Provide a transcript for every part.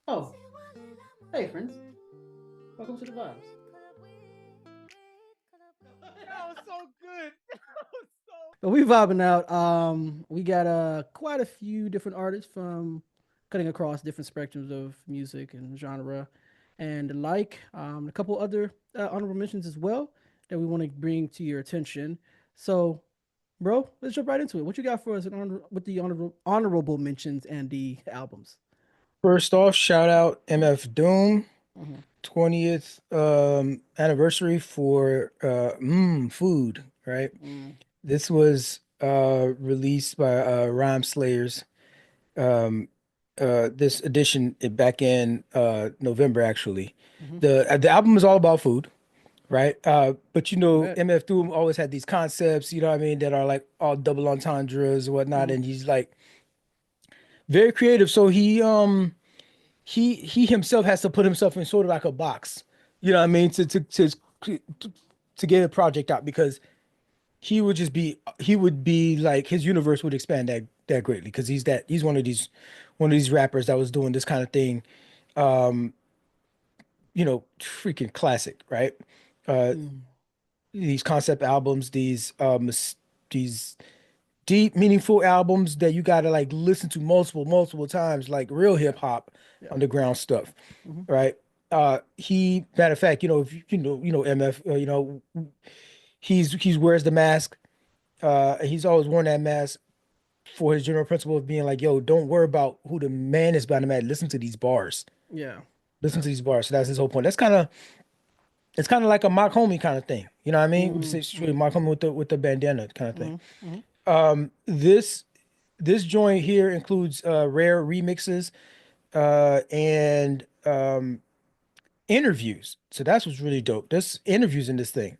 Oh, hey friends, welcome to the vibes. That was so good. That was so. But we vibing out. We got quite a few different artists from cutting across different spectrums of music and genre, and like a couple other honorable mentions as well that we want to bring to your attention. So, bro, let's jump right into it. What you got for us with the honorable mentions and the albums? First off, shout out MF Doom, Mm-hmm. 20th anniversary for food, right? Mm, This was released by Rhyme Slayers. Um this edition back in November actually. mm-hmm. The album is all about food, right? But you I know, bet. MF Doom always had these concepts, you know what I mean, that are like all double entendres and whatnot, Mm-hmm. and he's like very creative. So he himself has to put himself in sort of like a box, you know what I mean, to get a project out because he would be like his universe would expand that greatly because he's one of these rappers that was doing this kind of thing, freaking classic, right? Uh, Mm, these concept albums, these deep, meaningful albums that you gotta like listen to multiple times, like real yeah, hip hop yeah. underground stuff, Mm-hmm. right? He matter of fact, if MF, he's wears the mask. He's always worn that mask for his general principle of being like, yo, don't worry about who the man is behind the man. Listen to these bars. Yeah, Listen yeah. to these bars. So that's his whole point. It's kind of like a mock homie kind of thing. You know what I mean? It's really Mm-hmm. mock homie with the bandana kind of thing. Mm-hmm. This this joint here includes rare remixes and interviews. So that's what's really dope. There's interviews in this thing.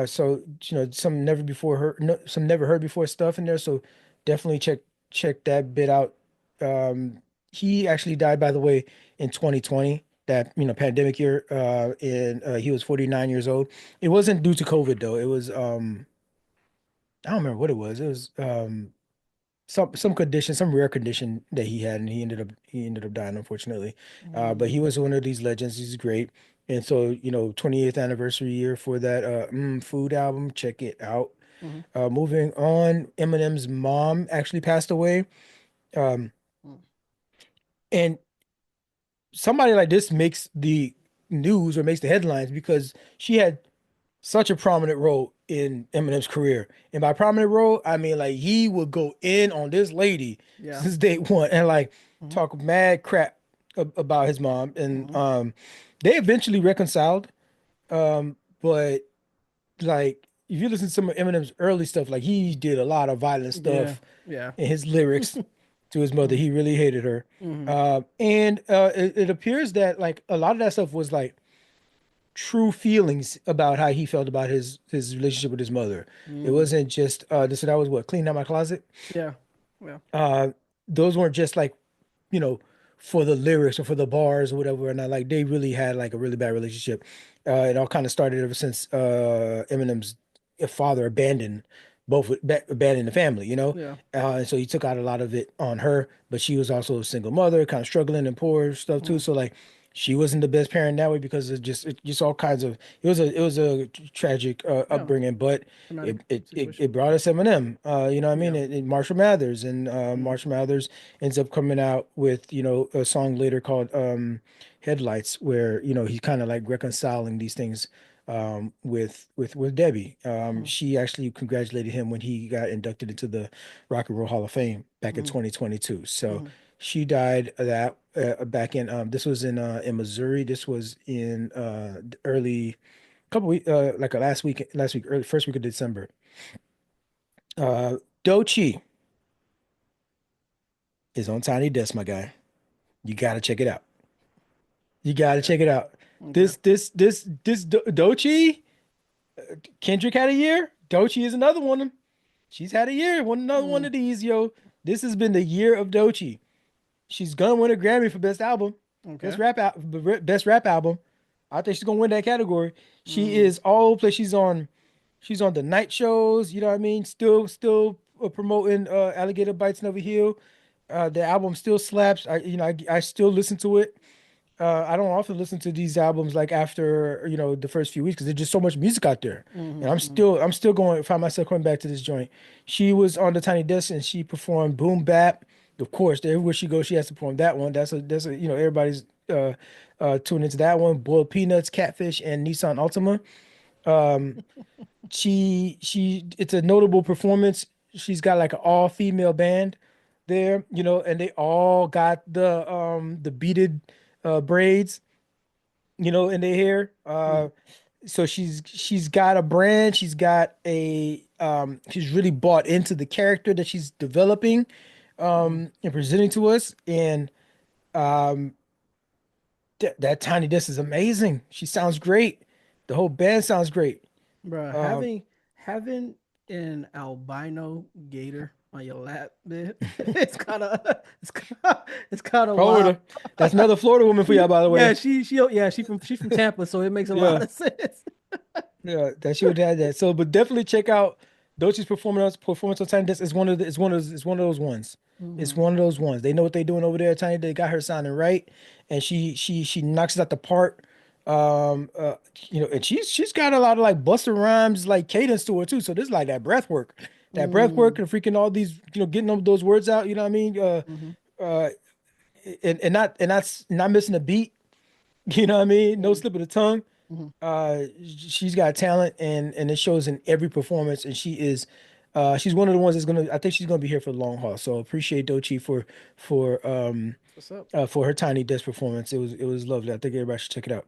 So some never before heard, no, some never heard before stuff in there. So definitely check that bit out. He actually died, by the way, in 2020, that pandemic year. And he was 49 years old. It wasn't due to COVID though. It was I don't remember what it was. It was some condition, some rare condition that he had, and he ended up dying, unfortunately. But he Mm-hmm. was one of these legends. He's great, and so 20th anniversary year for that Food album. Check it out. Mm-hmm. Moving on, Eminem's mom actually passed away, um, and somebody like this makes the news or makes the headlines because she had such a prominent role in Eminem's career. And by prominent role, I mean like he would go in on this lady Yeah. since day one and like Mm-hmm. talk mad crap about his mom. And Mm-hmm. they eventually reconciled. But like if you listen to some of Eminem's early stuff, like he did a lot of violent Yeah. stuff Yeah. in his lyrics to his mother. Mm-hmm. He really hated her. Mm-hmm. And it appears that like a lot of that stuff was like true feelings about how he felt about his relationship with his mother. It Mm. wasn't just this. So that was what cleaned out my closet. Yeah. Yeah. Uh, those weren't just like you know for the lyrics or for the bars or whatever. And I like they really had like a really bad relationship. It all kind of started ever since Eminem's father abandoned the family. Yeah. And so he took out a lot of it on her. But she was also a single mother, kind of struggling and poor stuff too. Mm. So like she wasn't the best parent that way because it just all kinds of it was a tragic Yeah. upbringing, but Traumatic it situation. brought us Eminem, you know what I mean, Yeah. and Marshall Mathers, and Mm. Marshall Mathers ends up coming out with a song later called Headlights, where he's kind of like reconciling these things with Debbie. Mm. She actually congratulated him when he got inducted into the Rock and Roll Hall of Fame back in Mm. 2022. So Mm. she died that back in this was in Missouri. This was in early couple week like last week early first week of December. Doechii is on Tiny Desk, my guy. You gotta check it out. You gotta Okay. check it out. Okay. Doechii, Kendrick had a year. Doechii is another one. She's had a year. Another one Mm. of these, yo. This has been the year of Doechii. She's gonna win a Grammy for Best Album. Okay. Best rap album. I think she's gonna win that category. She Mm, is all over the place. She's on the night shows. You know what I mean? Still promoting Alligator Bites Never Heal. The album still slaps. I still listen to it. I don't often listen to these albums like after the first few weeks because there's just so much music out there, and mm-hmm, mm, I'm still going find myself coming back to this joint. She was on the Tiny Desk and she performed Boom Bap. Of course, everywhere she goes, she has to perform that one. That's a everybody's tuning into that one. Boiled Peanuts, Catfish, and Nissan Altima. Um, she it's a notable performance. She's got like an all female band there, and they all got the beaded braids, in their hair. mm, So she's got a brand, she's really bought into the character that she's developing mm. and presenting to us. And um that Tiny Desk is amazing. She sounds great. The whole band sounds great. Bruh, Um having an albino gator on your lap, man, it's kind of it's kind of wild. Florida. That's another Florida woman for y'all, by the Yeah, way. she's from Tampa, so it makes a lot Yeah. of sense. Yeah, that she would have that. So, but definitely check out Doechii's performance on Tiny Desk. It's one of those ones. It's Hmm. one of those ones. They know what they're doing over there at Tiny. They got her sounding right, and she knocks it out the park. And she's got a lot of like Busta Rhymes like cadence to her too. So there's like that breath work, Mm, and freaking all these getting those words out. You know what I mean? hmm. Uh, not missing a beat. You know what I mean? No Hmm. slip of the tongue. Hmm. She's got talent and it shows in every performance. And she's one of the ones that's gonna. I think she's gonna be here for the long haul. So appreciate Doechii for What's up? for her Tiny Desk performance. It was lovely. I think everybody should check it out.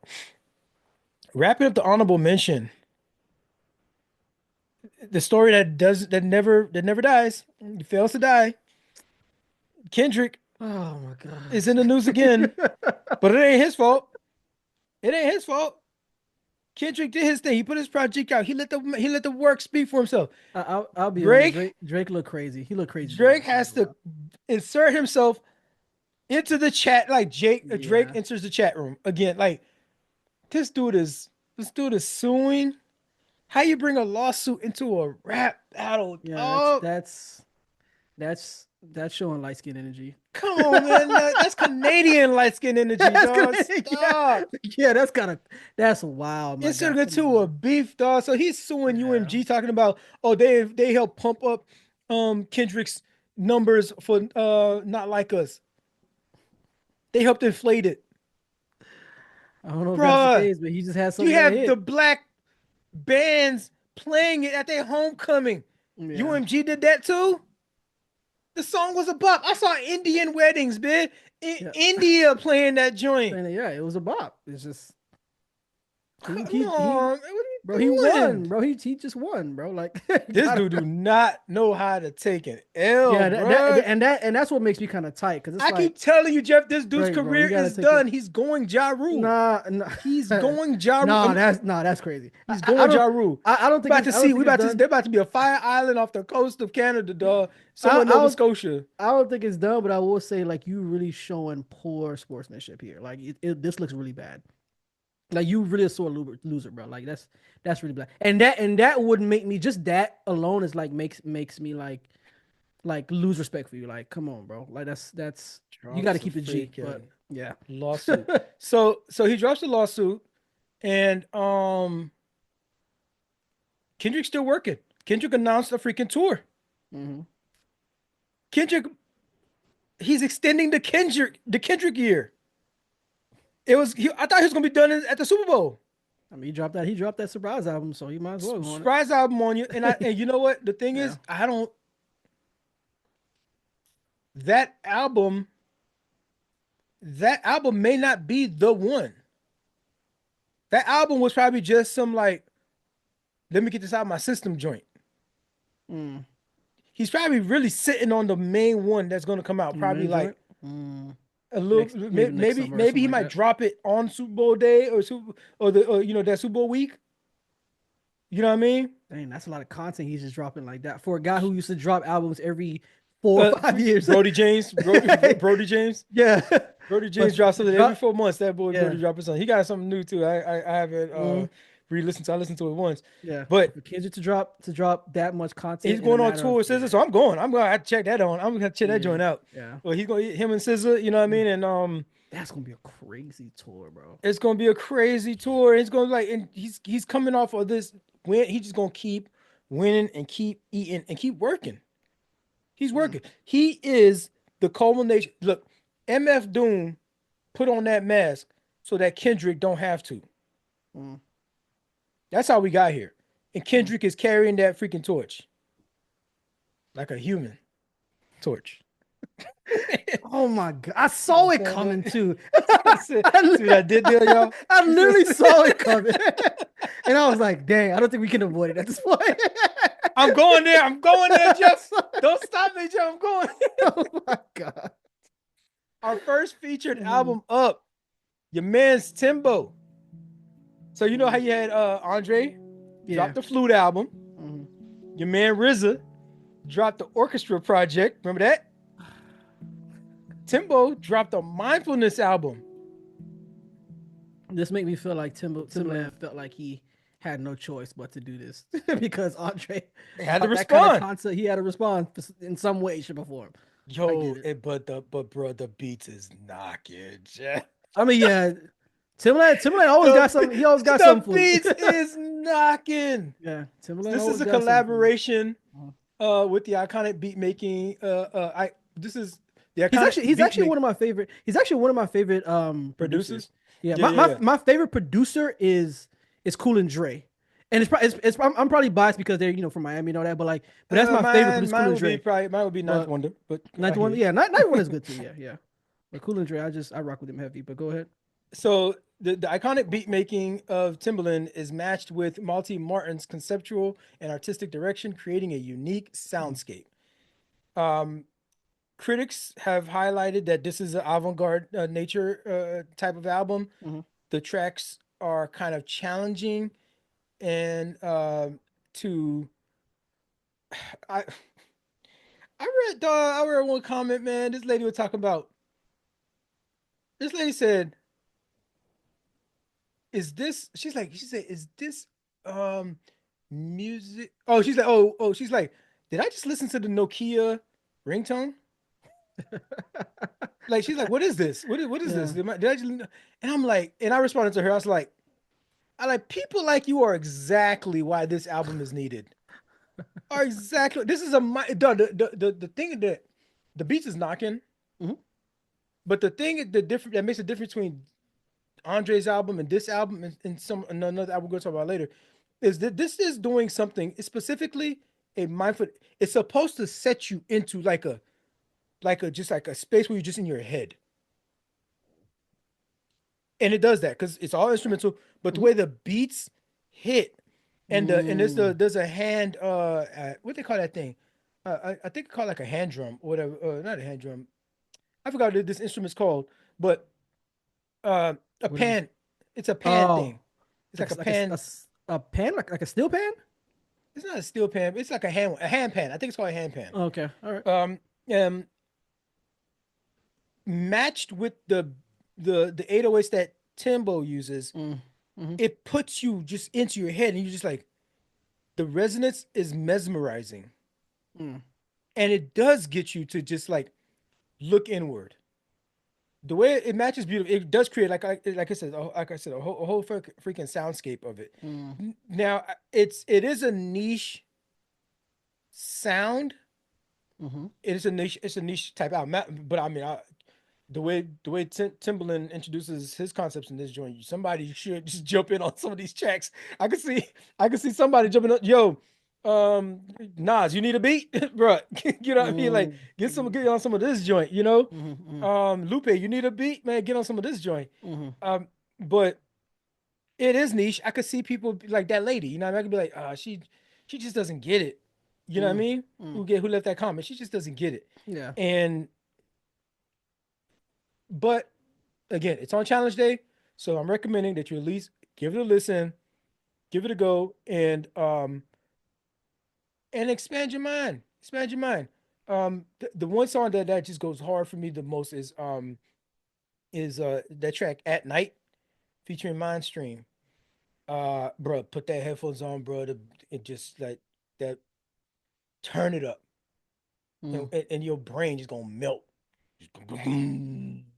Wrapping up the honorable mention, the story that never dies, fails to die. Kendrick Oh my is in the news gosh. again, but it ain't his fault. It ain't his fault. Kendrick did his thing. He put his project out. He let the work speak for himself. I'll be honest. Drake Drake looked crazy. He looked crazy doing Drake that song, has to bro. insert himself into the chat like Drake Yeah. enters the chat room again. Like this dude is suing. How you bring a lawsuit into a rap battle, Yeah, dog? that's showing light skin energy. Come on, man. That's Canadian light skin energy, That's gonna dog. yeah, Stop. yeah, that's wild, my guy. Insert it Come to a on. beef, dog. So he's suing Yeah. UMG, talking about, oh, they help pump up Kendrick's numbers for Not Like Us. They helped inflate it. I don't know if that's the Bruh, case, but he just had you something that have the hit. black bands playing it at their homecoming. Yeah. UMG did that too. The song was a bop. I saw Indian weddings, man. In Yeah. India playing that joint. Saying that, yeah, it was a bop. It's just Come he on, man. What bro, he are you doing? won, bro. He just won, bro. Like This gotta, dude do not know how to take an L, yeah, bruh. and that's what makes me kind of tight because it's I like keep telling you, Jeff, this dude's Drake, bro, career you gotta is take it. done. He's going Ja Rule. Nah, nah, He's going Ja Rule. that's crazy. He's going Ja Rule. I don't think it's I don't think it's done. They're about to be a fire island off the coast of Canada, dog. I Somewhere in I Nova don't Scotia. I don't think it's done, but I will say like you really showing poor sportsmanship here. Like this looks really bad. Like you really a sore loser, bro. Like that's really bad. And that would make me just that alone is like makes me like lose respect for you. Like come on, bro. Like that's you got to Drops a keep the G. But freaking yeah. lawsuit. So he drops the lawsuit, and Kendrick's still working. Kendrick announced a freaking tour. Hmm. Kendrick, he's extending the Kendrick year. I thought he was gonna be done at the Super Bowl. I mean, he dropped that surprise album, so he might as well go on it. Surprise album on you, and you know what? The thing Yeah. is, I don't that album that album may not be the one. That album was probably just some like, let me get this out of my system joint. Mm. He's probably really sitting on the main one that's gonna come out. The Probably main like joint. Mm. a little, Maybe next maybe summer or maybe something he like might that. drop it on Super Bowl day or that Super Bowl week. You know what I mean? Dang, that's a lot of content he's just dropping like that for a guy who used to drop albums every four or Uh, 5 years. Brody James, Brody James. Yeah. Brody James But drops the something every drop, 4 months. That boy yeah, Brody dropping something. He got something new too. I haven't mm, re-listened to. I listened to it once, yeah. But but for Kendrick to drop that much he's content in a going on matter of tour with SZA, yeah, so I'm going. I'm gonna have to check that on. I'm gonna have to check that yeah, joint out. yeah. Well, he's gonna him and SZA, you know what I Mm. mean, and That's gonna be a crazy tour, bro. it's gonna be a crazy tour. It's gonna be like, and he's coming off of this win. He's just gonna keep winning and keep eating and keep working. He's Mm, working. He is the culmination. Look, MF Doom put on that mask so that Kendrick don't have to. mm, That's how we got here. And mm. Kendrick is carrying that freaking torch like a human torch. Oh my god, I You know what I'm saw it saying, man? coming too. See I, see what I did there, y'all? I You see what literally I'm saying? saw it coming, and I was like, "Dang, I don't think we can avoid it at this point." I'm going there. I'm going there, I Jeff. saw Don't stop me, Jeff. I'm going. oh my god. Our first featured Mm, album up. Your man's Timbo. So you know how mm, you had Andre yeah. drop the flute album. Mhm. Your man RZA dropped the orchestra project. Remember that? Timbo dropped a mindfulness album. This made me feel like Timbaland Timbaland felt like he had no choice but to do this because Andre had to brought that kind of respond. concept. He had to respond in some way, shape, or form. I get Yo, it. but bro, the beats is knocking. Jeff. I mean, yeah, Timbaland always got The something. He always got the something for you. beats is knocking. Yeah, Timbaland This is always a got something for you. collaboration Uh-huh. with the iconic beat making I this is the He's iconic actually he's beat actually make one of my favorite. He's actually one of my favorite producers. producers. Yeah, Yeah, my yeah, my, yeah. my favorite producer is Cool and Dre. And I'm probably biased because they're from Miami and all that, but that's my favorite producer, Cool Mine and would be Dre. probably mine would be Ninth But Wonder, but I Ninth hear One, you. yeah, Ninth One is good too. Yeah, yeah. But Cool and Dre, I rock with him heavy. But go ahead. So the iconic beat making of Timbaland is matched with Malty Martin's conceptual and artistic direction, creating a unique Mm, soundscape. Um, Critics have highlighted that this is an avant-garde nature type of album. mhm. The tracks are kind of challenging and to I I read one comment, man. This lady was talking about. This lady said, "Is this?" She said, "Is this um music?" Oh, she's like, she's like, "Did I just listen to the Nokia ringtone?" Like she's like, "What is this? What is this? Yeah. Did I just?" And I'm like, and I responded to her. I was like, "I like people like you are exactly why this album is needed. Are exactly this is the thing that the beats is knocking, Mhm. but the thing the different that makes a difference between Andre's album and this album and some another album we're gonna talk about later is that this is doing something specifically a mindful. It's supposed to set you into like a just like a space where you're just in your head, and it does that because it's all instrumental. But the Mhm. way the beats hit and Mm. there's a hand what they call that thing. I think it's called like a hand drum or whatever. Not a hand drum. I forgot what this instrument's called, but a What is it? pan. It's a pan Oh, thing. It's like a pan. a pan, like a steel pan. It's not a steel pan. It's like a hand pan. I think it's called a hand pan. Okay, all right. Um, um, Matched with the 808s that Timbo uses, Mm. Mhm. it puts you just into your head, and you just like the resonance is mesmerizing, Mm. and it does get you to just like look inward. The way it matches beautiful, it does create like I said, a whole freaking soundscape of it. Mm. Now it is a niche sound. Mhm. It's a niche type album. But I mean, the way Timbaland introduces his concepts in this joint, somebody should just jump in on some of these tracks. I can see somebody jumping up. Yo, Nas, you need a beat, bro. You know what I mean? Like Mm. get on some of this joint. You know, Mhm. Mhm. Lupe, you need a beat, man. Get on some of this joint. Mhm. But it is niche. I could see people like that lady. You know, what I mean? I could be like, she just doesn't get it. You know what I Mm. mean? Mm. Who left that comment? She just doesn't get it. Yeah. And but again, it's on challenge day, so I'm recommending that you at least give it a listen, give it a go, and expand your mind. Expand your mind. The one song that just goes hard for me the most is is that track At Night featuring Mindstream. Bro, put that headphones on, bro. It just like that turn it up, Mm. and your brain just gonna melt. Just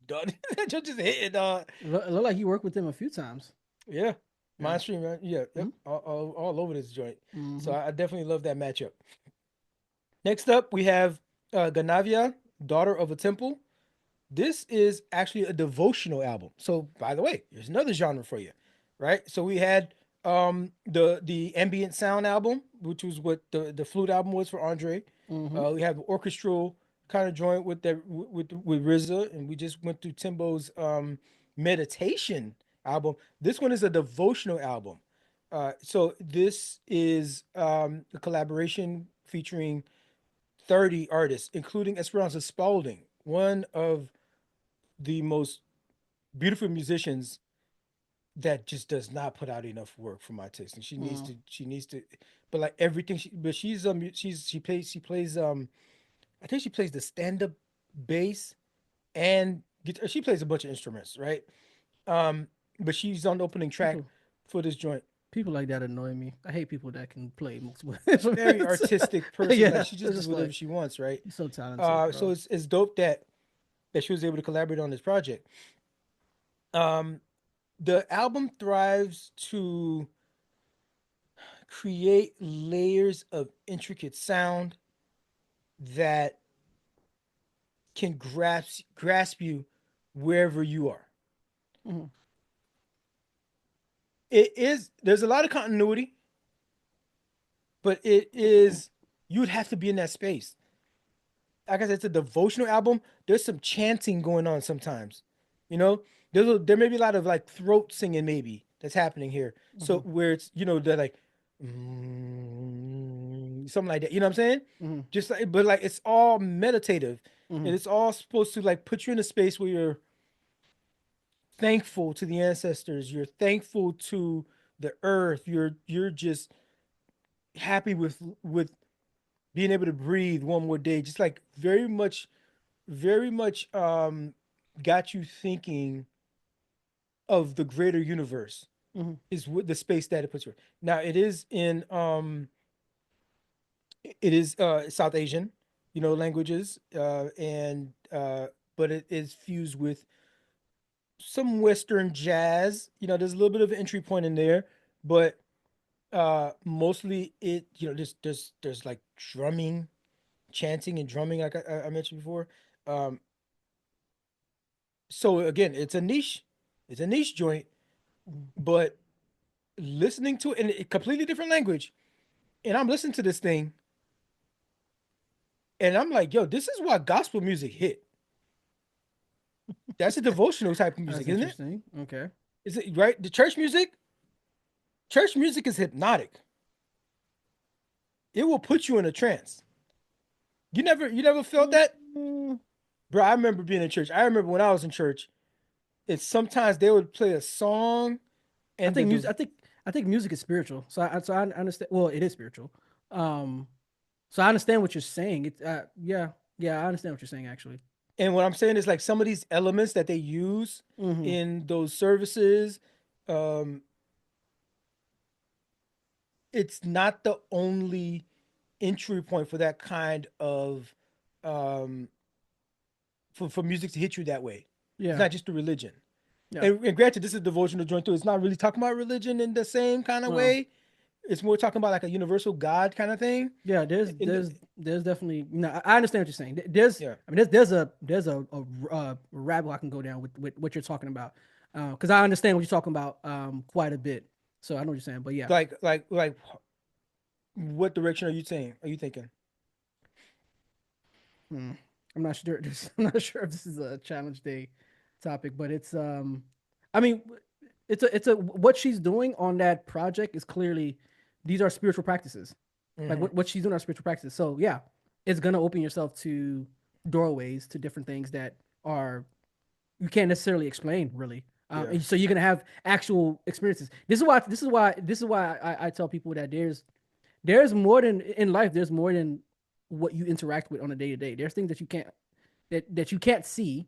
dog. Just hitting, dog. It looked like you worked with them a few times. Yeah, Yeah. Mindstream, man. Yeah, yep, Mm-hmm. all over this joint. So Mm-hmm. I definitely love that matchup. Next up, we have Ganavya, Daughter of a Temple. This is actually a devotional album. So, by the way, here's another genre for you, right? So we had the ambient sound album, which was what the flute album was for Andre. Mm-hmm. We have orchestral kind of joint with with RZA, and we just went through Timbo's meditation album. This one is a devotional album. So this is a collaboration featuring 30 artists, including Esperanza Spalding, one of the most beautiful musicians that just does not put out enough work for my taste, and she needs to, but like everything but she plays I think she plays the stand-up bass and guitar. She plays a bunch of instruments, right? um but she's on the opening track People for this joint. people like that annoy me. I hate people that can play multiple Very instruments. artistic person, like Yeah, she it's just does just whatever like she wants, right? you're so talented, So bro. it's dope that she was able to collaborate on this project. um the album thrives to create layers of intricate sound that can grasp you wherever you are. Mm-hmm. It is There's a lot of continuity, but it is you'd have to be in that space. Like I said, it's a devotional album. There's some chanting going on sometimes. You know, there may be a lot of like throat singing maybe that's happening here. So Mm-hmm. where it's they're like something like that. You know what I'm saying? Mm-hmm. Just like, but like it's all meditative, Mm-hmm. and it's all supposed to like put you in a space where you're thankful to the ancestors. You're thankful to the earth. You're just happy with being able to breathe one more day. Just like very much got you thinking of the greater universe Mm-hmm. is with the space that it puts you in. Now it is South Asian, languages, and but it is fused with some Western jazz. There's a little bit of an entry point in there, but mostly it there's like drumming, chanting and drumming, like I mentioned before. Um, so again, it's a niche joint, but listening to it in a completely different language, and I'm listening to this thing, and I'm like, yo, this is why gospel music hit. That's a devotional type of That's music, isn't it? interesting. Okay. Is it right? The church music is hypnotic. It will put you in a trance. You never felt that, Mm, bro? I remember being in church. I remember when I was in church. It's sometimes they would play a song, I and think music. I think music is spiritual. So I understand. Well, it is spiritual. Um. So I understand what you're saying. It. Yeah. Yeah. I understand what you're saying. Actually. what I'm saying is like some of these elements that they use Mm-hmm. in those services, um, it's not the only entry point for that kind of um for music to hit you that way. It's Yeah. not just the religion. Yeah. And granted, this is a devotional joint too. It's not really talking about religion in the same kind of Well. way. It's more talking about like a universal God kind of thing. Yeah. There's In the, there's there's definitely. No. I understand what you're saying. There's. yeah, I mean, there's a rabbit hole I can go down with what you're talking about. Because I understand what you're talking about. Quite a bit. So I know what you're saying. But yeah. like what direction are you saying? Are you thinking? Hmm. I'm not sure. I'm not sure if this is a challenge day topic, but it's. I mean, it's a what she's doing on that project is clearly these are spiritual practices. Like Hmm. what she's doing are spiritual practices. So yeah, it's gonna open yourself to doorways to different things that are you can't necessarily explain really. Yeah, And so you're gonna have actual experiences. This is why I tell people that there's more than in life. There's more than what you interact with on a day to day. There's things that you can't see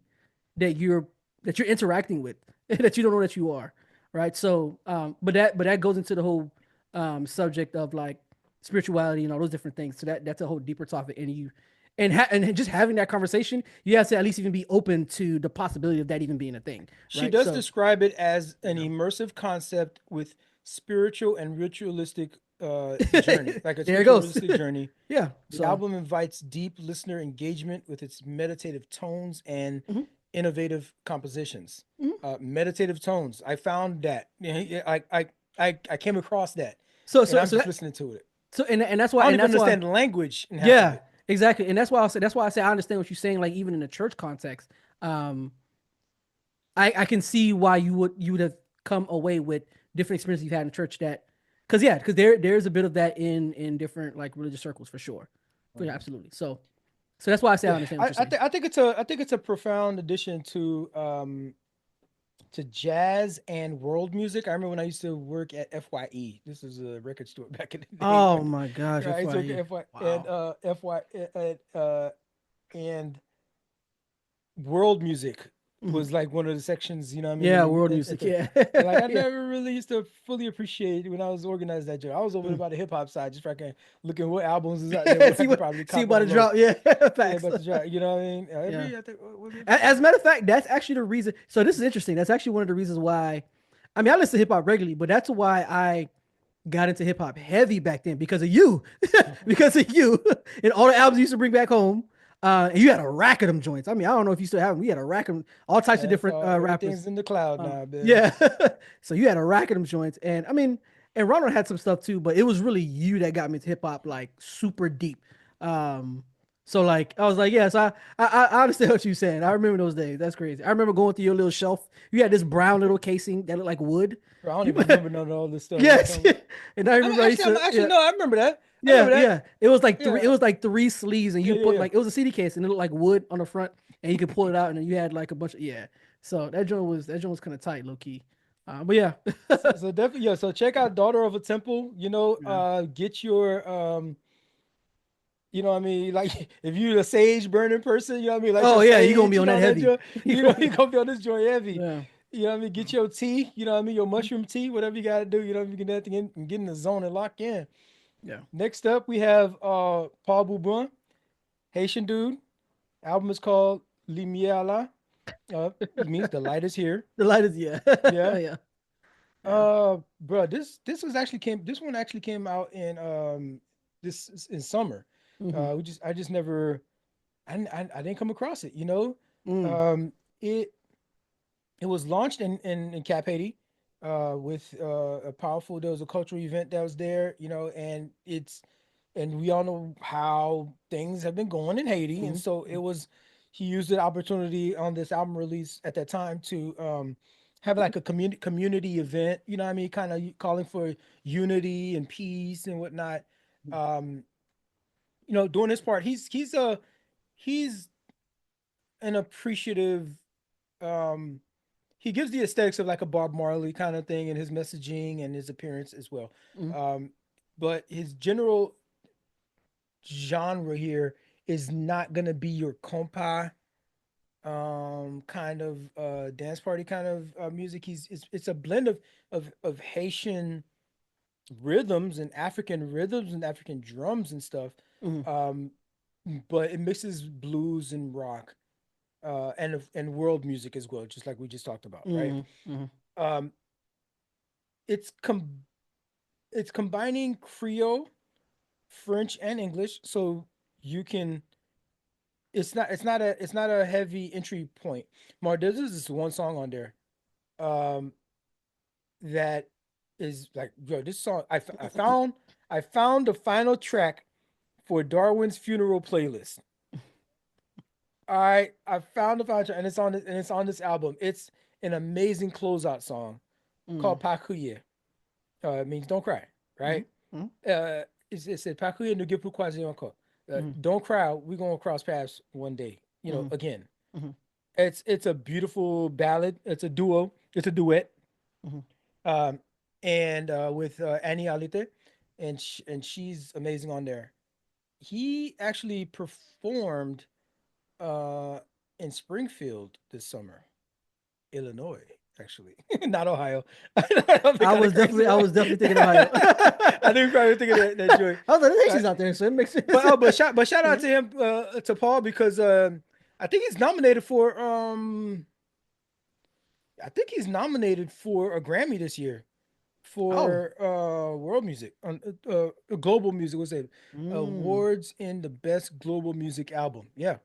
that you're that you're interacting with that you don't know that you are, right? So, but that goes into the whole subject of like spirituality and all those different things. So that's a whole deeper topic, and and just having that conversation, you have to at least even be open to the possibility of that even being a thing, She right? does So, describe it as an yeah. immersive concept with spiritual and ritualistic journey, like a There it spiritual goes. realistic journey. Yeah. The So, album invites deep listener engagement with its meditative tones and mhm, innovative compositions. mhm. Meditative tones. I found that. Yeah, I came across that, so and so I'm so just that listening to it. so and that's I why don't and even that's why understand the language in half of yeah, it. exactly. And that's why I say I understand what you're saying, like even in a church context. Um I can see why you would have come away with different experiences you've had in church that because there's a bit of that in different like religious circles for sure, absolutely. So that's why I say I Yeah, understand what you're saying. I think it's a profound addition to jazz and world music. I remember when I used to work at FYE. This is a record store back in the day. Oh my gosh, Right, I used to work FYE. at FY and Wow. FY and world music Mhm. was like one of the sections. You know what I mean? Yeah, world music. Yeah. And like I Yeah. never really used to fully appreciate when I was organized that job. I was over Mm. by the hip hop side, just fucking looking what albums is out there where I could probably See cop about on to low. drop. Yeah. Yeah, Facts. about to try. You know what I mean? Yeah. Every I think was it As a matter of fact, that's actually the reason. So this is interesting. That's actually one of the reasons why. I mean, I listen to hip hop regularly, but that's why I got into hip hop heavy back then because of you, because of you, and all the albums you used to bring back home. And you had a rack of them joints. I mean, I don't know if you still have them. We had a rack of them, all types of That's different all. rappers. Everything's in the cloud now, man. Yeah. So you had a rack of them joints, and I mean, and Ronald had some stuff too, but it was really you that got me into hip hop like super deep. Um, so like I was like, yes, I understand what you're saying. I remember those days. That's crazy. I remember going through your little shelf. You had this brown little casing that looked like wood. Bro, I don't You even remember none of all this stuff you're yes, talking about. and I remember I used I'm to actually yeah. no, I remember that. I Yeah, remember that. yeah. It was like three. It Yeah, was like three sleeves, and yeah, you yeah, put yeah. like it was a CD case, and it looked like wood on the front, and you could pull it out, and then you had like a bunch of yeah. So that joint was kind of tight, low key. But yeah, So definitely, yeah. So check out Daughter of a Temple. yeah. Get your you know what I mean? Like if you're a sage burning person, you know what I mean? Like your Oh yeah, you gonna sage be on and that all that heavy. joint, You you know, gonna you're be, gonna be on this joint heavy. yeah. You know what I mean? Get your tea, you know what I mean? Your mushroom tea, whatever you gotta do, you know what I mean? Get that thing in and get in the zone and lock in. Yeah. Next up we have Paul Beaubrun, Haitian dude. Album is called Limiela. It means the light is here. The light is yeah, Yeah. yeah, yeah. Bro, this one actually came out in this in summer. Mm-hmm. I just never I didn't come across it, you know. Mm, Um it it was launched in Cap Haiti with a powerful there was a cultural event that was there, you know, and we all know how things have been going in Haiti, and so it mm-hmm. was he used the opportunity on this album release at that time to have like a community event, you know what I mean, kind of calling for unity and peace and whatnot. Um, you know, doing his part. He's an appreciative um he gives the aesthetics of like a Bob Marley kind of thing in his messaging and his appearance as well. Mm-hmm. Um, but his general genre here is not gonna be your compa kind of dance party kind of music. It's a blend of Haitian rhythms and African drums and stuff. Mm-hmm. Um, but it mixes blues and rock and world music as well, just like we just talked about, right? Mm-hmm. Um, it's com- it's combining Creole, French, and English, so you can. It's not a heavy entry point. Mar, there's this one song on there, um, that is like, yo, this song I found the final track for Darwin's funeral playlist. I found the final track and it's on this album. It's an amazing closeout song Mm-hmm. called Pakuye. It means don't cry, Mm-hmm. right? It said Pakuye ne gepu kwazi encore. Mm-hmm. Don't cry. We're gonna cross paths one day. You know, Mm-hmm. again. Mm-hmm. It's a beautiful ballad. It's a duo. It's a duet. Mm-hmm. Um, and with Annie Alite, and she's amazing on there. He actually performed uh in Springfield this summer. Illinois, actually, not Ohio. That'd be kind of crazy, I right? was definitely thinking Ohio. I think we probably thinking that joint. I was like, the Uh, Haitians out there, so it makes sense. but shout out to him, to Paul, because I think he's nominated for I think he's nominated for a Grammy this year Oh, for world music on global music. What's it? mm. Awards in the best global music album. Yeah,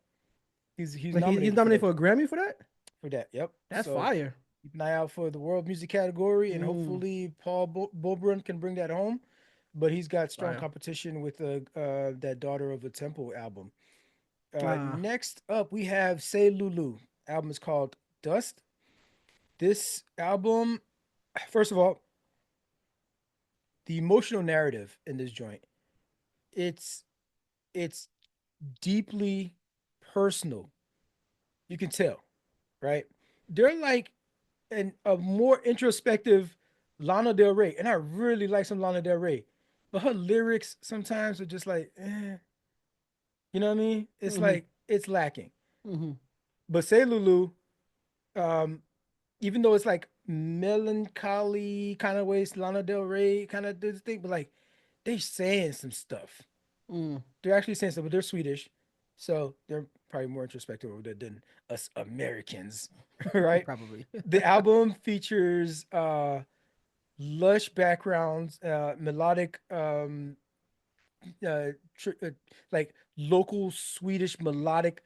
he's Like he's nominated nominated for a Grammy for that. for that. Yep. That's So fire. keep an eye out for the world music category, and Mm. hopefully Paul Beaubrun can bring that home. But he's got strong Fire. competition with that Daughter of a Temple album. Ah. Next up, we have Say Lulu. Album is called Dust. This album, first of all, the emotional narrative in this joint, it's it's deeply personal. You can tell, right? They're like a more introspective Lana Del Rey, and I really like some Lana Del Rey, but her lyrics sometimes are just like, you know what I mean? It's Mm-hmm. like it's lacking. Mm-hmm. But Say Lulu, um, even though it's like melancholy kind of ways, Lana Del Rey kind of this thing, but like they saying some stuff. Mm. They're actually saying stuff, but they're Swedish, so they're probably more introspective of it than us Americans, right? Probably. The album features lush backgrounds, melodic, like local Swedish melodic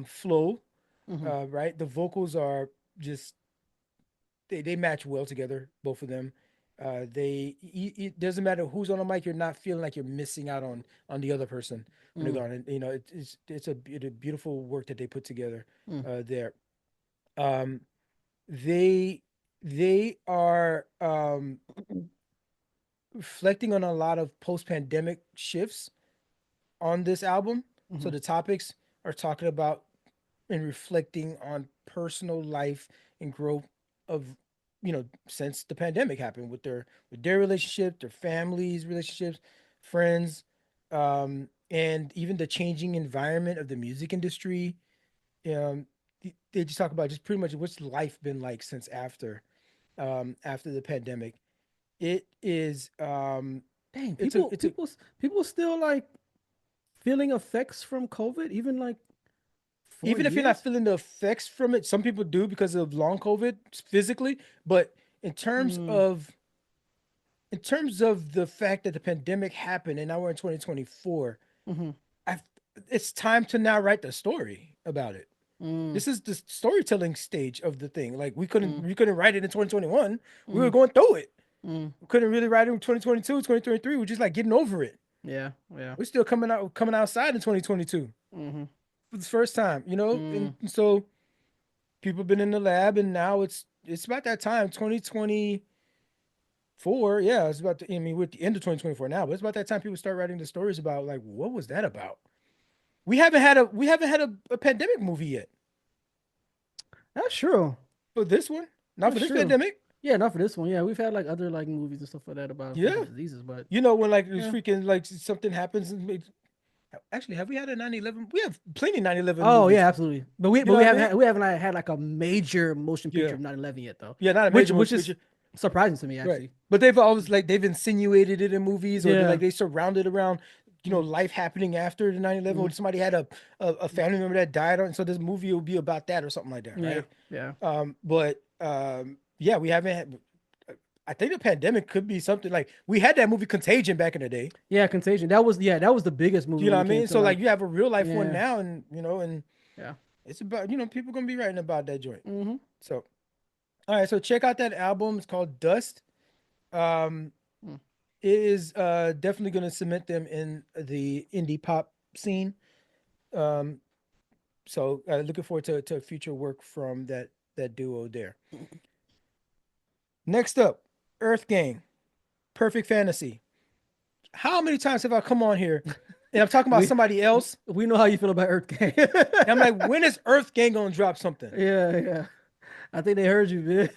flow, Mm-hmm. right? The vocals are just they match well together, both of them. It doesn't matter who's on the mic, you're not feeling like you're missing out on the other person when they're Mm. gone. And you know, it's a beautiful work that they put together Mm. there. Um, they they are reflecting on a lot of post pandemic shifts on this album. So Mm-hmm. the topics are talking about and reflecting on personal life and growth of since the pandemic happened with their relationship, their families relationships, friends, and even the changing environment of the music industry. um they just talk about just pretty much what's life been like since after the pandemic. It is Dang, it's a people, it's a people, people still like feeling effects from COVID, even like four even if you're not years. feeling the effects from it, some people do because of long COVID physically. But in terms Mm. of in terms of the fact that the pandemic happened and now we're in 2024, Mm-hmm. I it's time to now write the story about it. Mm. This is the storytelling stage of the thing. Like Mm. we couldn't write it in 2021. We Mm-hmm. were going through it. Mm. We couldn't really write it in 2022, 2023. We're just like getting over it. Yeah. Yeah. We're still coming outside in 2022 Mm-hmm. for the first time, Mm. and so people have been in the lab, and now it's about that time, 2024. Yeah, it's about I mean, we're at the end of 2024 now, but it's about that time people start writing the stories about like what was that about. We haven't had a pandemic movie yet. That's true. For this one, not for That's this true. pandemic. Yeah, not for this one. Yeah, we've had like other like movies and stuff like that about Yeah, infectious diseases, but when like this yeah. freaking like something happens and actually, have we had a 9/11? We have plenty of 9/11 Oh movies. yeah, absolutely. You know what I mean? We haven't like, had like a major motion picture Yeah, of 9/11 yet though, yeah, not a major which motion is picture. surprising to me Right. actually. But they've always like they've insinuated it in movies, or Yeah. they surrounded around, Mm-hmm. life happening after the 9/11, Mm-hmm. or somebody had a family member that died on, so this movie will be about that or something like that, Yeah. right? Yeah. But yeah, we haven't had, I think the pandemic could be something like we had that movie Contagion back in the day. Yeah. Contagion. That was the biggest movie You know when what it I came mean? to So like like you have a real life one yeah. now, and and Yeah. it's about, people gonna be writing about that joint. Mm-hmm. So all right, so check out that album. It's called Dust. Um, Mm. it is definitely going to cement them in the indie pop scene. Um, so looking forward to future work from that duo there. Next up, Earthgang, Perfect Fantasy. How many times have I come on here and I'm talking about We somebody else, we know how you feel about Earthgang. and I'm like, when is Earthgang gonna drop something? Yeah, yeah. I think they heard you, man.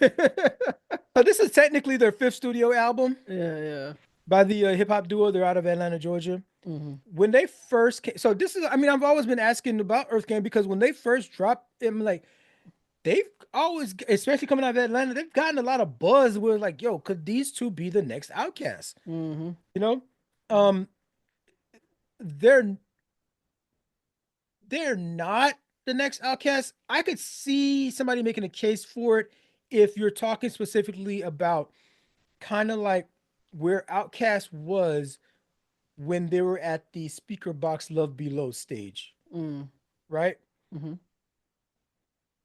So this is technically their fifth studio album Yeah, yeah. by the hip hop duo. They're out of Atlanta, Georgia. Mm-hmm. When they first came, so this is, I mean, I've always been asking about Earthgang because when they first dropped, I'm like, they've always, especially coming out of Atlanta, they've gotten a lot of buzz where like, yo, could these two be the next Outcast? Mm-hmm. You know, Yeah. um, they're they're not the next Outcast. I could see somebody making a case for it if you're talking specifically about kind of like where Outcast was when they were at the Speaker Box Love Below stage, Mm-hmm. right? Mm-hmm.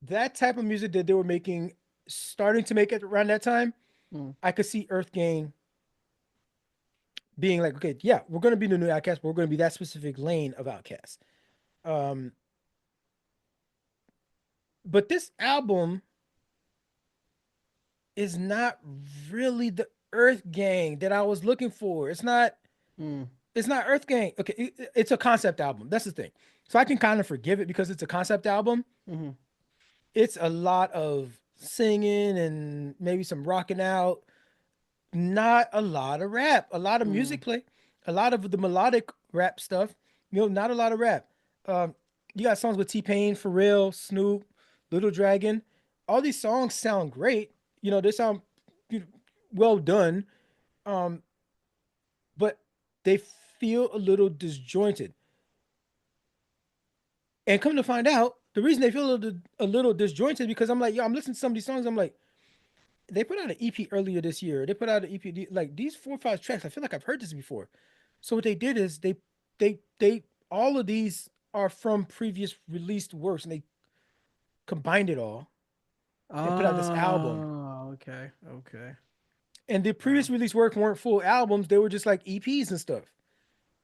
That type of music that they were making, starting to make it around that time, Mm-hmm. I could see Earthgang being like, okay, yeah, we're gonna be the new Outcast, but we're gonna be that specific lane of Outcast. Um, but this album is not really the Earth Gang that I was looking for. It's not. Mm-hmm. It's not Earth Gang. Okay, it's a concept album. That's the thing. So I can kind of forgive it because it's a concept album. Mm-hmm. It's a lot of singing and maybe some rocking out. Not a lot of rap. A lot of Mm-hmm. music play. A lot of the melodic rap stuff. Not a lot of rap. Um, you got songs with T Pain, Pharrell, Snoop, Little Dragon. All these songs sound great. They sound you know, well done. Um, but they feel a little disjointed. And come to find out, the reason they feel a little disjointed because I'm like, yo, I'm listening to some of these songs. I'm like, they put out an EP earlier this year. They put out an EP like these 4 or 5 tracks. I feel like I've heard this before. So what they did is they all of these are from previous released works, and they combined it all and put out this album. Oh, okay. Okay. And the Wow. previous released work weren't full albums; they were just like EPs and stuff.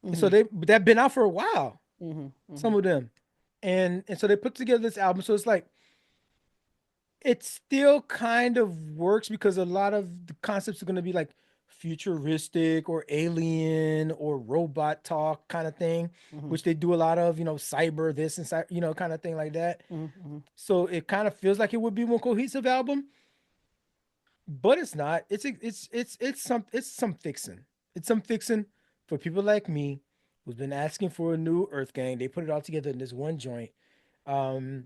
And so Mm-hmm. they've been out for a while. Mm-hmm. Mm-hmm. Some of them, and so they put together this album. So it's like it still kind of works because a lot of the concepts are going to be like futuristic or alien or robot talk kind of thing, Mm-hmm. which they do a lot of, cyber this and kind of thing like that. Mm-hmm. So it kind of feels like it would be more cohesive album, but it's not. It's some fixing. It's some fixing for people like me who's been asking for a new Earth Gang. They put it all together in this one joint. Um,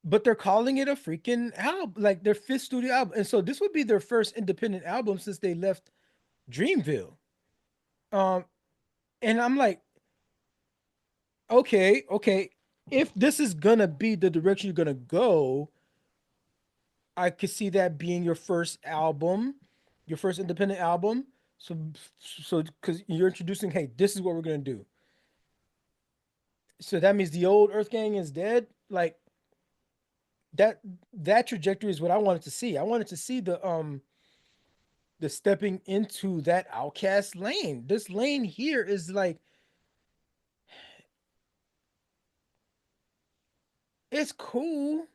but they're calling it a freaking album, like their fifth studio album. And so this would be their first independent album since they left Dreamville. Um, and I'm like, okay, okay, if this is gonna be the direction you're gonna go, I could see that being your first album, your first independent album. So because you're introducing, hey, this is what we're gonna do. So that means the old Earth Gang is dead. Like that that trajectory is what I wanted to see. I wanted to see the stepping into that outcast lane. This lane here is like it's cool.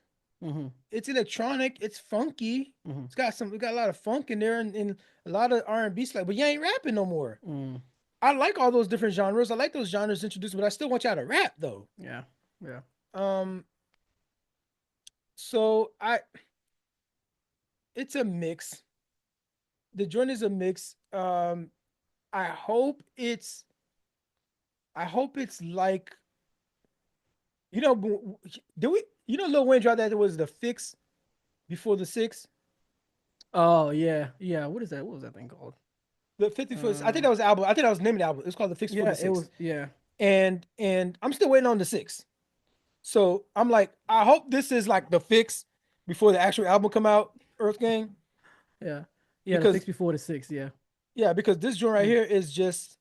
Mm-hmm. It's electronic. It's funky. Mm-hmm. We got a lot of funk in there and a lot of R&B slack, but you ain't rapping no more. Mm. I like all those different genres. I like those genres introduced, but I still want y'all to rap though. Yeah. Yeah. Um, so it's a mix. The joint is a mix. I hope it's, I hope it's like, do we, Lil Wayne dropped that there was the fix before the six, Oh yeah. Yeah. What is that? What was that thing called? the 51st. I think Uh. that was the album. I think that was the name of the album. It was called the fix for Yeah. the It six. was. Yeah. And I'm still waiting on the six. So I'm like, I hope this is like the fix before the actual album come out, Earth Gang, Yeah. Yeah. The because fix before the six. Yeah. yeah, because this joint right Mm-hmm. here is just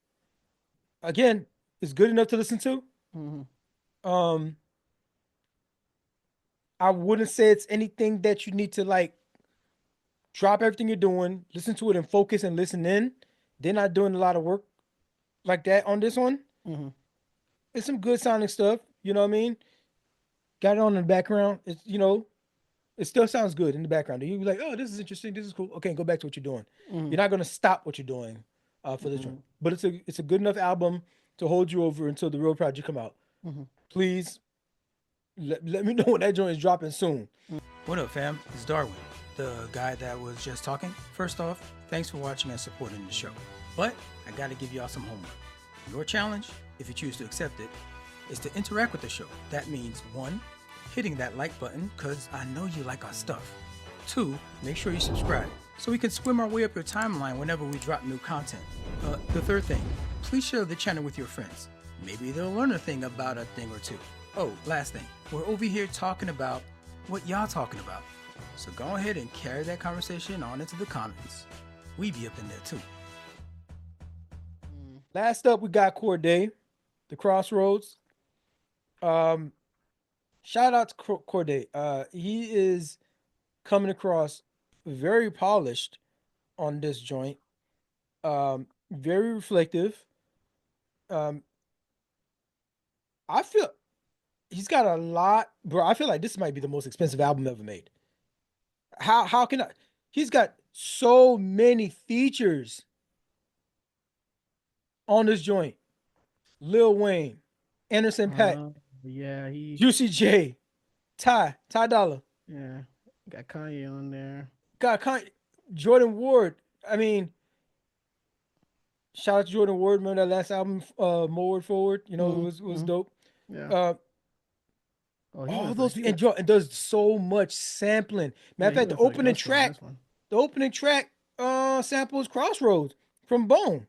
again, it's good enough to listen to. Mm-hmm. Um, I wouldn't say it's anything that you need to like drop everything you're doing, listen to it and focus and listen in. They're not doing a lot of work like that on this one. Mm-hmm. It's some good sounding stuff. You know what I mean? Got it on in the background. It still sounds good in the background. You be like, oh, this is interesting. This is cool. Okay, go back to what you're doing. Mm-hmm. You're not gonna stop what you're doing for this one. Mm-hmm. But it's a good enough album to hold you over until the real project come out. Mm-hmm. Please let me know when that joint is dropping soon. What up, fam? It's Darwin, the guy that was just talking. First off, thanks for watching and supporting the show. But I gotta give y'all some homework. Your challenge, if you choose to accept it, is to interact with the show. That means one, hitting that like button because I know you like our stuff. 2, make sure you subscribe so we can swim our way up your timeline whenever we drop new content. The third thing, please share the channel with your friends. Maybe they'll learn a thing about a thing or two. Oh, last thing, we're over here talking about what y'all talking about. So go ahead and carry that conversation on into the comments. We be up in there too. Last up, we got Cordae, the Crossroads. Um, Shout out to Cordae. He is coming across very polished on this joint. Very reflective. Um, I feel he's got a lot, bro. I feel like this might be the most expensive album ever made. How can I? He's got so many features on this joint. Lil Wayne, Anderson Paak, Uh, yeah, he Juicy J, Ty Dolla, yeah got Kanye on there. got Jordan Ward. I mean, shout out to Jordan Ward. Remember that last album, Forward Forward? You know, Mm-hmm. it was Mm-hmm. dope. Yeah. Uh, Oh, he all went for those he and went. Jordan does so much sampling. Matter Yeah, of he fact, went for the gusto on this one. the opening track, samples Crossroads from Bone.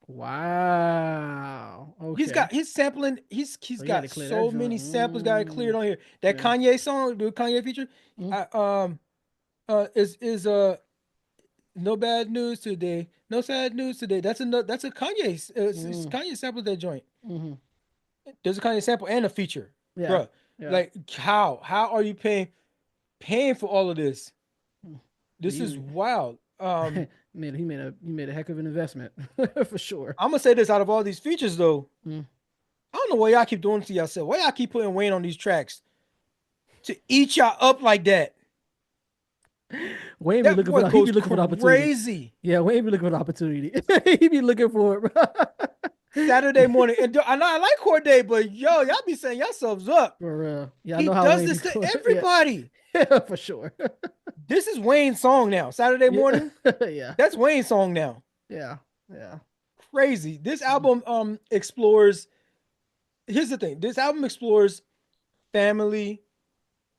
Wow. He's Okay. got his sampling. He's So he had got to clear that so many joint. samples. Got it cleared on here. That Yeah. Kanye song, the Kanye feature, Mm, I, is no bad news today, no sad news today. That's a Kanye. It's mm, Kanye sampled that joint. mm-hmm. There's a Kanye sample and a feature, Yeah. bruh. Yeah. Like how are you paying for all of this? Mm. This is He wild. he made a heck of an investment for sure. I'm gonna say this out of all these features though. Mm. I don't know why y'all keep doing it to yourself. Why y'all keep putting Wayne on these tracks to eat y'all up like that? Wayne be That looking for boy the, he goes be looking for the opportunity. crazy. Yeah, Wayne be looking for the opportunity. He be looking for it, bro. Saturday morning, and I know I like Corday, but yo, y'all be saying yourselves up. For real. Yeah, I He know how does Wayne be this to going. Yeah. everybody. Yeah, for sure. This is Wayne's song now. Saturday Yeah. morning, Yeah. that's Wayne's song now. Yeah. Yeah. Crazy. This Mm, album explores. Here's the thing. This album explores family,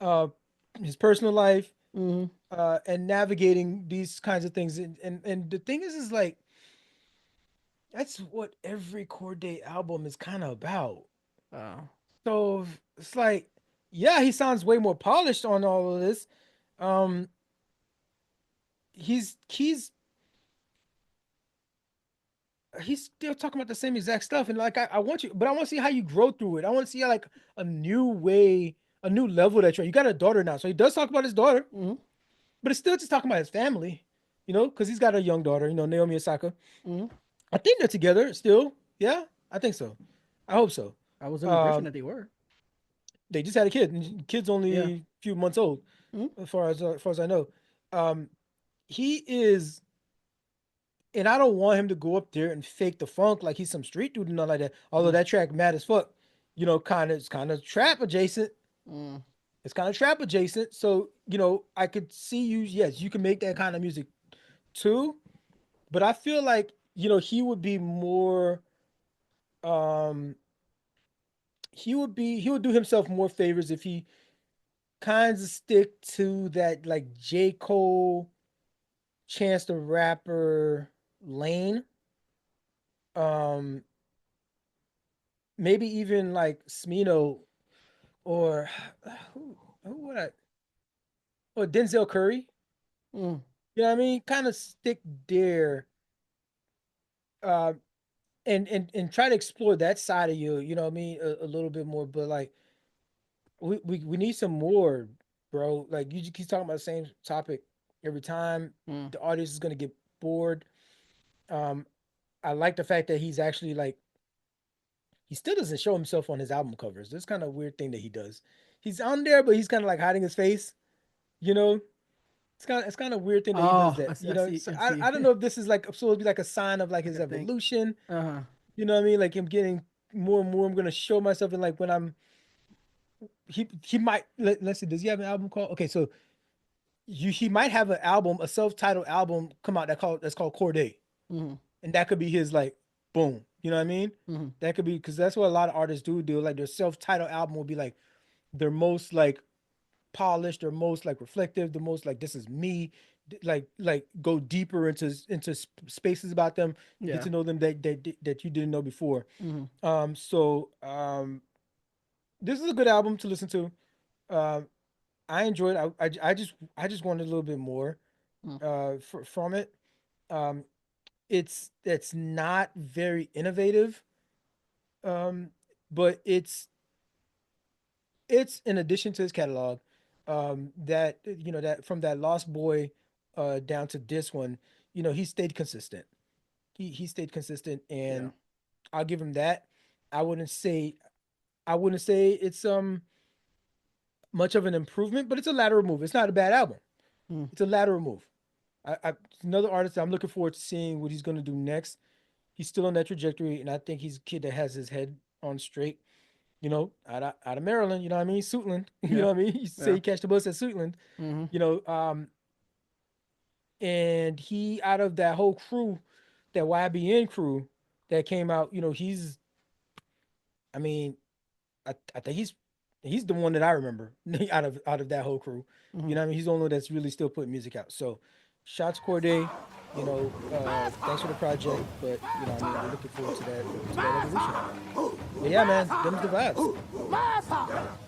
uh, his personal life, mm, and navigating these kinds of things. And the thing is like that's what every Corday album is kind of about. wow. So it's like, yeah, he sounds way more polished on all of this. Um, he's he's still talking about the same exact stuff, and like I want you, but I want to see how you grow through it. I want to see like a new way, a new level that you got a daughter now, so he does talk about his daughter, Mm, but it's still just talking about his family, because he's got a young daughter, Naomi Osaka. mm. I think they're together still. Yeah, I think so. I hope so. I was in the impression Um, that they were. they just had a kid, and the kid's Yeah. only a few months old, Mm, as far as I know. Um, he is, and I don't want him to go up there and fake the funk like he's some street dude and nothing like that. Although mm, that track mad as fuck, it's kind of trap adjacent. mm. It's kind of trap adjacent. So I could see you. Yes, you can make that kind of music too. But I feel like he would be more. Um, he would do himself more favors if he kinds of stick to that like J. Cole, Chance the Rapper lane. Um, Maybe even like Smino or who would I or Denzel Curry. Mm. You know what I mean? Kind of stick there, uh, and try to explore that side of you. You know what I mean? A little bit more, but like we need some more, bro. Like you just keep talking about the same topic every time. Mm. The audience is gonna get bored. Um, I like the fact that he's actually like he still doesn't show himself on his album covers. This kind of weird thing that he does. He's on there, but he's kind of like hiding his face. You know, it's kind of weird thing that he does Oh, I that. see. I see. So I I see. don't know if this is like supposed to be like a sign of like Like his I think. evolution. Uh-huh. You know what I mean? Like him getting more and more. I'm gonna show myself, and like when I'm he might let's see. Does he have an album called? Okay, so he might have an album, a self-titled album come out that's called Cordae, Mm-hmm. and that could be his like boom. You know what I mean? Mm-hmm. That could be because that's what a lot of artists do. Like their self-titled album will be like their most like polished, their most like reflective, the most like this is me. Like go deeper into spaces about them, get Yeah. to know them that you didn't know before. Hmm. So this is a good album to listen to. Um, I enjoyed. I just wanted a little bit more from it. Um, it's not very innovative, um, but it's in addition to his catalog, that that from that Lost Boy down to this one, he stayed consistent. He stayed consistent, Yeah. and I'll give him that. I wouldn't say I wouldn't say it's much of an improvement, but it's a lateral move. It's not a bad album. Mm. It's a lateral move. It's another artist that I'm looking forward to seeing what he's going to do next. He's still on that trajectory, and I think he's a kid that has his head on straight. Out of Maryland, you know what I mean? Suitland, you know Yeah. what I mean? He say Yeah. he catch the bus at Suitland, Hmm. you know. And he out of that whole crew, that YBN crew that came out, I mean, I think he's the one that I remember out of that whole crew. Hmm. You know what I mean? He's the only one that's really still putting music out. So, shots Cordae, thanks for the project, but I mean, we're looking forward to that evolution. But yeah, man, them's the vibes.